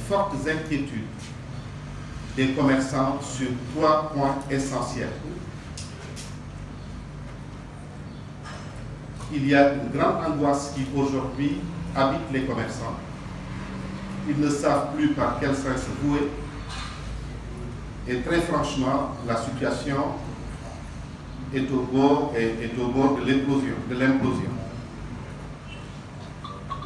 fortes inquiétudes des commerçants sur 3 points essentiels. Il y a une grande angoisse qui aujourd'hui habite les commerçants. Ils ne savent plus par quel sens se vouer. Et très franchement, la situation est au bord de l'implosion.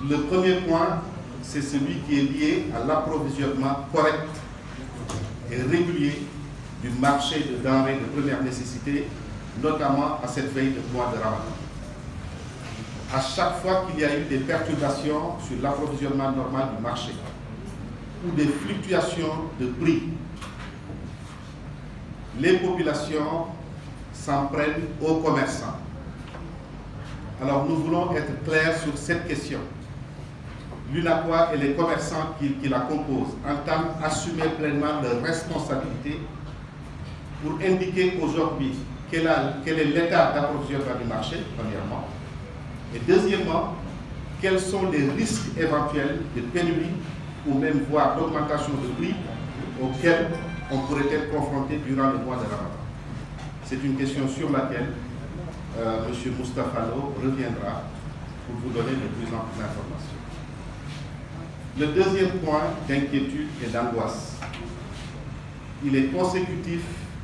Le premier point, c'est celui qui est lié à l'approvisionnement correct et régulier du marché de denrées de première nécessité, notamment à cette veille de mois de Ramadan. À chaque fois qu'il y a eu des perturbations sur l'approvisionnement normal du marché ou des fluctuations de prix, les populations s'en prennent aux commerçants. Alors nous voulons être clairs sur cette question. L'UNACOIS et les commerçants qui la composent entament assumer pleinement leurs responsabilités pour indiquer aujourd'hui quel est l'état d'approvisionnement du marché, premièrement, et deuxièmement, quels sont les risques éventuels de pénurie ou même voire d'augmentation de prix auxquels on pourrait être confronté durant le mois de Ramadan. C'est une question sur laquelle M. Moustapha Lo reviendra pour vous donner de plus en plus d'informations. Le deuxième point d'inquiétude et d'angoisse, il est consécutif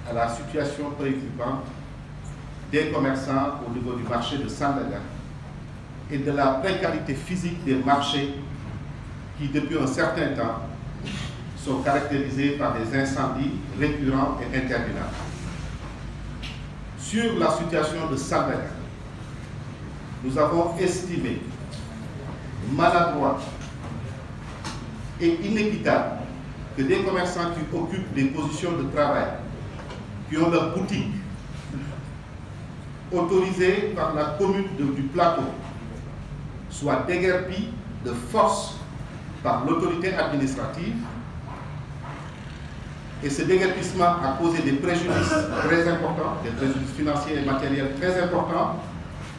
à la situation préoccupante des commerçants au niveau du marché de Sandaga et de la précarité physique des marchés qui, depuis un certain temps, sont caractérisés par des incendies récurrents et interminables. Sur la situation de Sandaga, nous avons estimé maladroit et inéquitable que des commerçants qui occupent des positions de travail, qui ont leur boutique autorisée par la commune du plateau, soient déguerpis de force par l'autorité administrative, et ce déguerpissement a causé des préjudices très importants, des préjudices financiers et matériels très importants,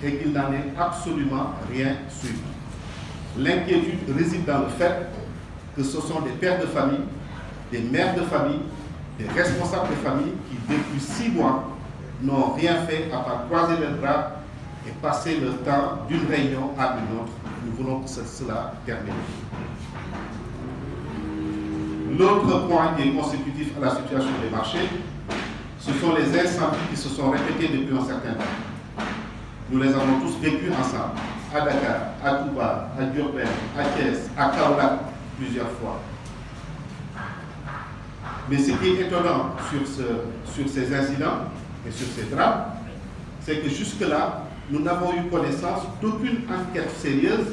et qu'il n'en est absolument rien suivi. L'inquiétude réside dans le fait que ce sont des pères de famille, des mères de famille, des responsables de famille qui, depuis 6 mois, n'ont rien fait à part croiser leurs bras et passer leur temps d'une réunion à une autre. Nous voulons que cela termine. L'autre point qui est consécutif à la situation des marchés, ce sont les incendies qui se sont répétés depuis un certain temps. Nous les avons tous vécus ensemble, à Dakar, à Touba, à Diourbel, à Thiès, à Kaolack, plusieurs fois. Mais ce qui est étonnant sur ces incidents et sur ces drames, c'est que jusque-là, nous n'avons eu connaissance d'aucune enquête sérieuse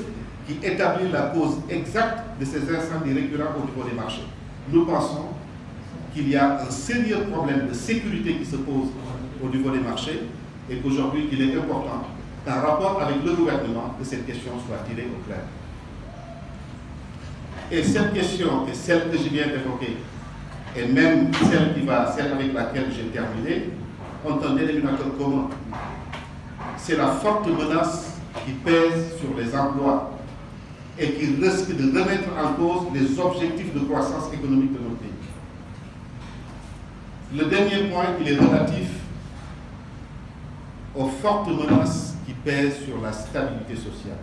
qui établit la cause exacte de ces incendies récurrents au niveau des marchés. Nous pensons qu'il y a un sérieux problème de sécurité qui se pose au niveau des marchés et qu'aujourd'hui, il est important, qu'en rapport avec le gouvernement, que cette question soit tirée au clair. Et cette question est celle que je viens d'évoquer, et même celle avec laquelle j'ai terminé, ont un dénominateur commun. C'est la forte menace qui pèse sur les emplois et qui risque de remettre en cause les objectifs de croissance économique de notre pays. Le dernier point, il est relatif aux fortes menaces qui pèsent sur la stabilité sociale.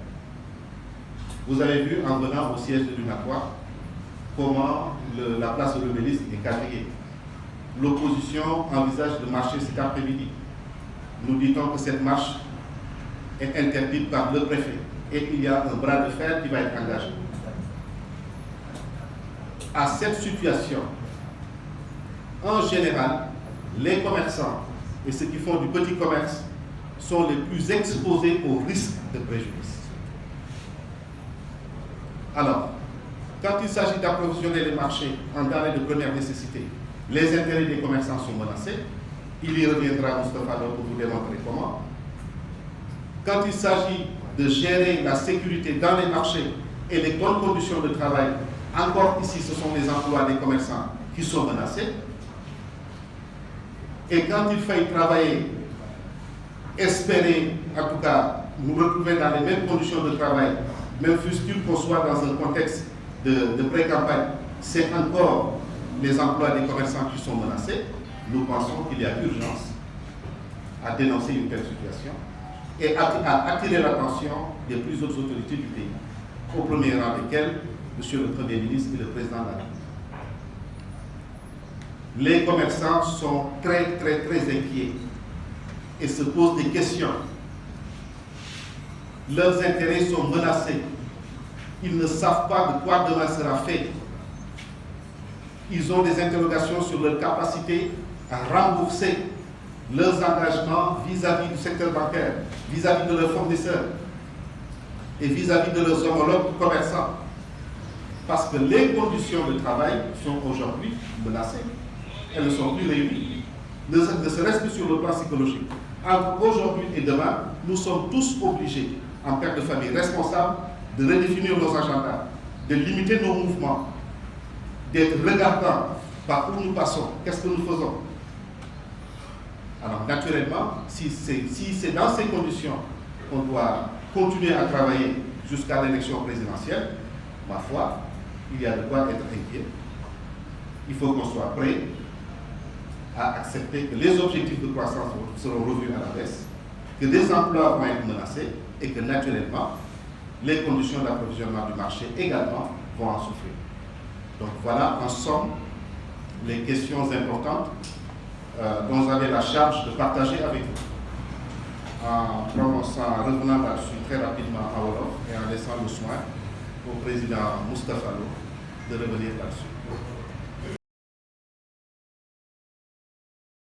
Vous avez vu en venant au siège de l'UNACOIS comment la place de l'Obélisque est quadrillée. L'opposition envisage de marcher cet après-midi. Nous dit-on que cette marche est interdite par le préfet et qu'il y a un bras de fer qui va être engagé. À cette situation, en général, les commerçants et ceux qui font du petit commerce sont les plus exposés au risque de préjudice. Alors, quand il s'agit d'approvisionner les marchés en denrées de première nécessité, les intérêts des commerçants sont menacés. Il y reviendra Moustapha Lo pour vous démontrer comment. Quand il s'agit de gérer la sécurité dans les marchés et les bonnes conditions de travail, encore ici, ce sont les emplois des commerçants qui sont menacés. Et quand il faille travailler, espérer, en tout cas, nous retrouver dans les mêmes conditions de travail, même fût-il qu'on soit dans un contexte de pré-campagne, c'est encore les emplois des commerçants qui sont menacés, nous pensons qu'il y a urgence à dénoncer une telle situation et à attirer l'attention des plus hautes autorités du pays, au premier rang desquelles M. le Premier ministre et le Président de la République. Les commerçants sont très inquiets et se posent des questions. Leurs intérêts sont menacés. Ils ne savent pas de quoi demain sera fait. Ils ont des interrogations sur leur capacité à rembourser leurs engagements vis-à-vis du secteur bancaire, vis-à-vis de leurs fournisseurs et vis-à-vis de leurs homologues commerçants. Parce que les conditions de travail sont aujourd'hui menacées. Elles ne sont plus réunies, ne serait-ce que sur le plan psychologique. Entre aujourd'hui et demain, nous sommes tous obligés, en père de famille responsable, de redéfinir nos agendas, de limiter nos mouvements, d'être regardants par où nous passons, qu'est-ce que nous faisons. Alors naturellement, si c'est dans ces conditions qu'on doit continuer à travailler jusqu'à l'élection présidentielle, ma foi, il y a de quoi être inquiet. Il faut qu'on soit prêt à accepter que les objectifs de croissance seront revus à la baisse, que des emplois vont être menacés et que naturellement, les conditions d'approvisionnement du marché également vont en souffrir. Donc voilà en somme les questions importantes dont j'avais la charge de partager avec vous. En revenant là-dessus très rapidement à Wolof et en laissant le soin au président Moustapha Lo de revenir là-dessus.